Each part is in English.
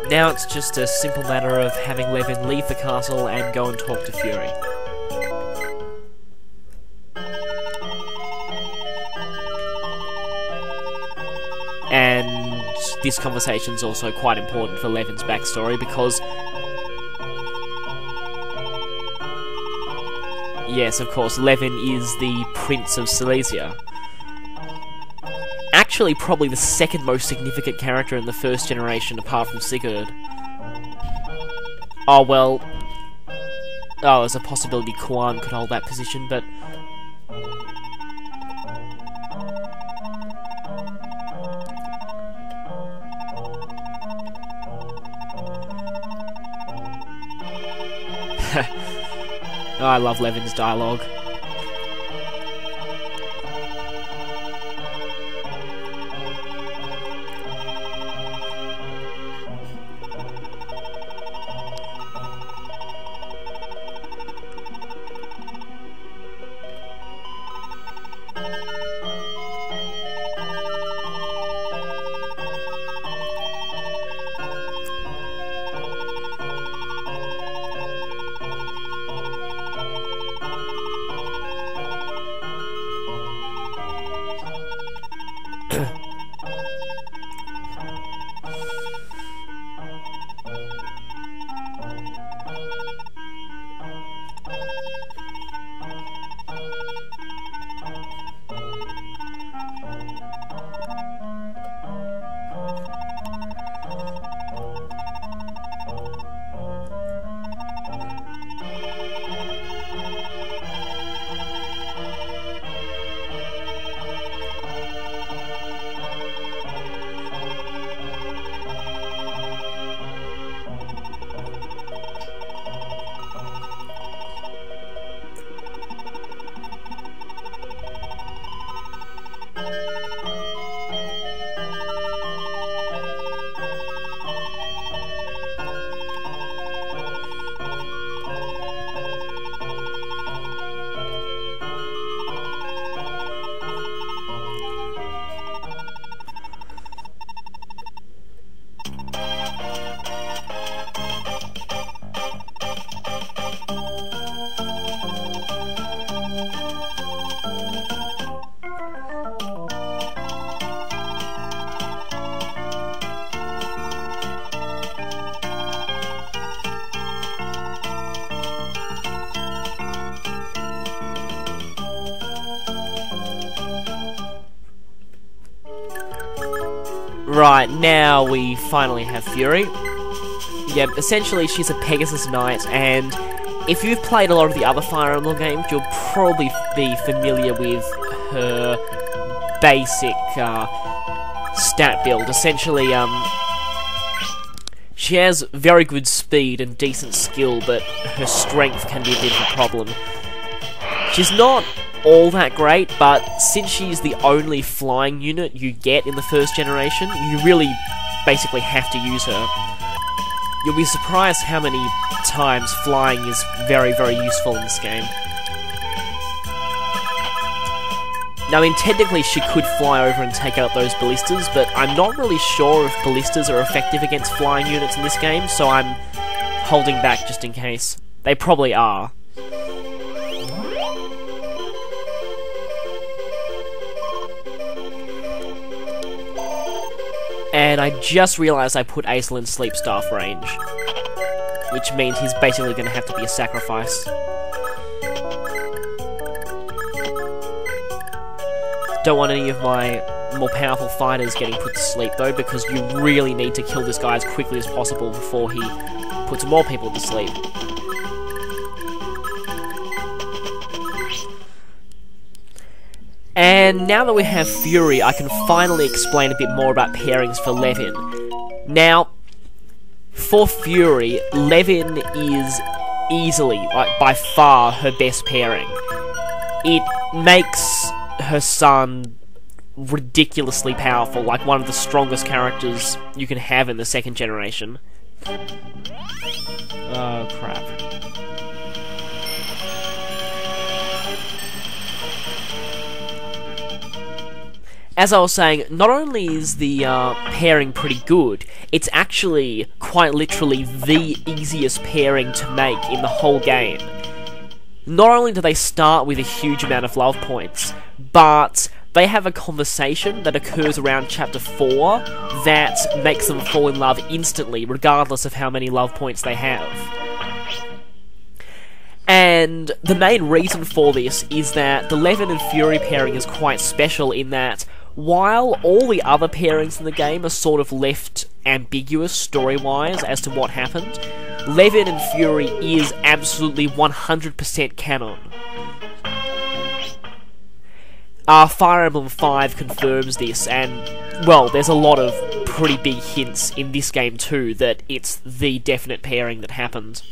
Now it's just a simple matter of having Levin leave the castle and go and talk to Fury. And this conversation's also quite important for Levin's backstory because... yes, of course, Levin is the Prince of Silesia. Actually, probably the second most significant character in the first generation, apart from Sigurd. Oh, well... oh, there's a possibility Kuan could hold that position, but... oh, I love Levin's dialogue. Right, now we finally have Fury. Yep, essentially she's a Pegasus Knight, and if you've played a lot of the other Fire Emblem games, you'll probably be familiar with her basic stat build. Essentially, she has very good speed and decent skill, but her strength can be a bit of a problem. She's not all that great, but since she's the only flying unit you get in the first generation, you really basically have to use her. You'll be surprised how many times flying is very, very useful in this game. Now, I mean, technically she could fly over and take out those ballistas, but I'm not really sure if ballistas are effective against flying units in this game, so I'm holding back just in case. They probably are. And I just realised I put Aesir in Sleep Staff range, which means he's basically going to have to be a sacrifice. Don't want any of my more powerful fighters getting put to sleep though, because you really need to kill this guy as quickly as possible before he puts more people to sleep. And now that we have Fury, I can finally explain a bit more about pairings for Levin. Now, for Fury, Levin is easily, like, by far, her best pairing. It makes her son ridiculously powerful, like one of the strongest characters you can have in the second generation. Oh, crap. as I was saying, not only is the pairing pretty good, it's actually quite literally the easiest pairing to make in the whole game. Not only do they start with a huge amount of love points, but they have a conversation that occurs around Chapter 4 that makes them fall in love instantly, regardless of how many love points they have. And the main reason for this is that the Levin and Fury pairing is quite special in that, while all the other pairings in the game are sort of left ambiguous story-wise as to what happened, Levin and Fury is absolutely 100% canon. Fire Emblem 5 confirms this, and, well, there's a lot of pretty big hints in this game too that it's the definite pairing that happened.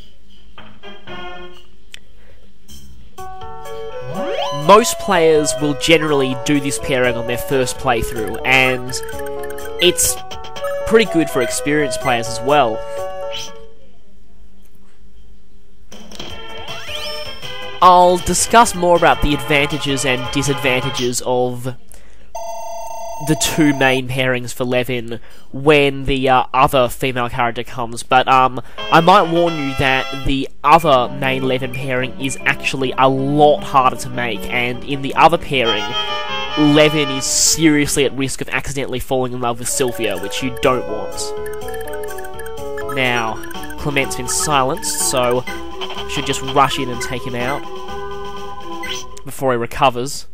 Most players will generally do this pairing on their first playthrough, and it's pretty good for experienced players as well. I'll discuss more about the advantages and disadvantages of the two main pairings for Levin when the other female character comes, but I might warn you that the other main Levin pairing is actually a lot harder to make, and in the other pairing, Levin is seriously at risk of accidentally falling in love with Sylvia, which you don't want. Now, Clement's been silenced, so I should just rush in and take him out before he recovers.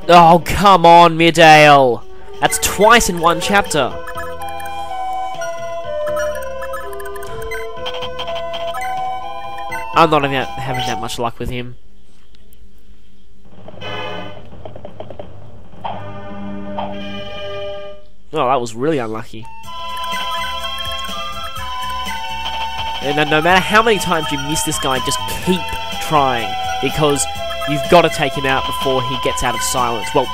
Oh, come on, Midale! That's twice in one chapter! I'm not having that much luck with him. Oh, that was really unlucky. And no matter how many times you miss this guy, just keep trying, because you've got to take him out before he gets out of silence. Well,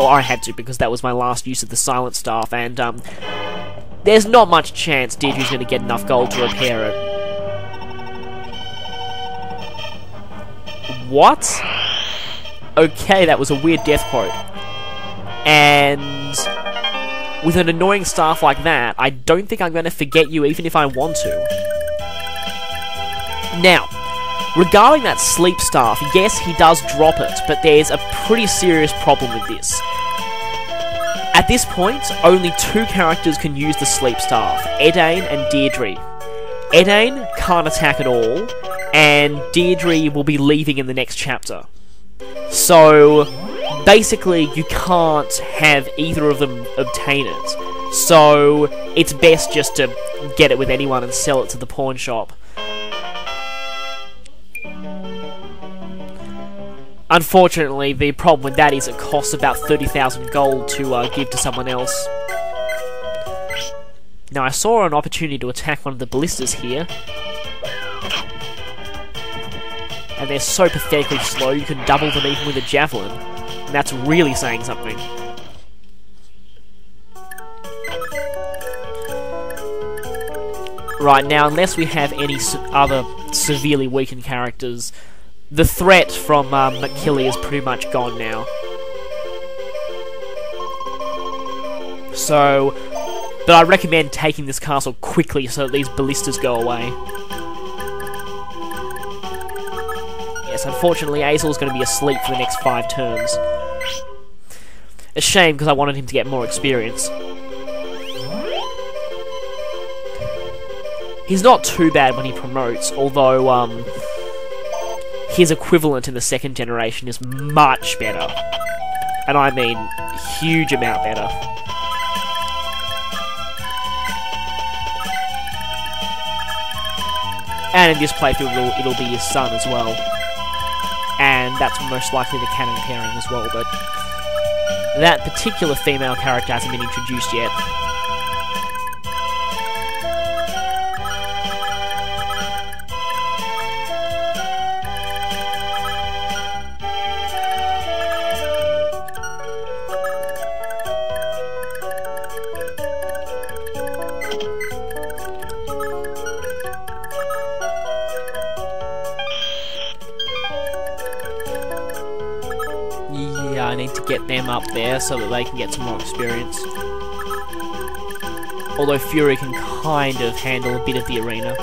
I had to, because that was my last use of the silent staff, and there's not much chance Deirdre's going to get enough gold to repair it. What? Okay, that was a weird death quote. And with an annoying staff like that, I don't think I'm going to forget you even if I want to. Now, regarding that sleep staff, yes, he does drop it, but there's a pretty serious problem with this. At this point, only two characters can use the sleep staff, Edain and Deirdre. Edain can't attack at all, and Deirdre will be leaving in the next chapter. So, basically, you can't have either of them obtain it. So, it's best just to get it with anyone and sell it to the pawn shop. Unfortunately, the problem with that is it costs about 30,000 gold to give to someone else. Now, I saw an opportunity to attack one of the ballistas here. And they're so pathetically slow, you can double them even with a javelin. And that's really saying something. Right, now, unless we have any other severely weakened characters, the threat from McKilly is pretty much gone now. So, but I recommend taking this castle quickly so that these ballistas go away. Yes, unfortunately, Azel's going to be asleep for the next 5 turns. A shame, because I wanted him to get more experience. He's not too bad when he promotes, although, his equivalent in the second generation is much better. And I mean, huge amount better. And in this playthrough, it'll be his son as well. And that's most likely the canon pairing as well, but that particular female character hasn't been introduced yet. Yeah, I need to get them up there so that they can get some more experience. Although Fury can kind of handle a bit of the arena.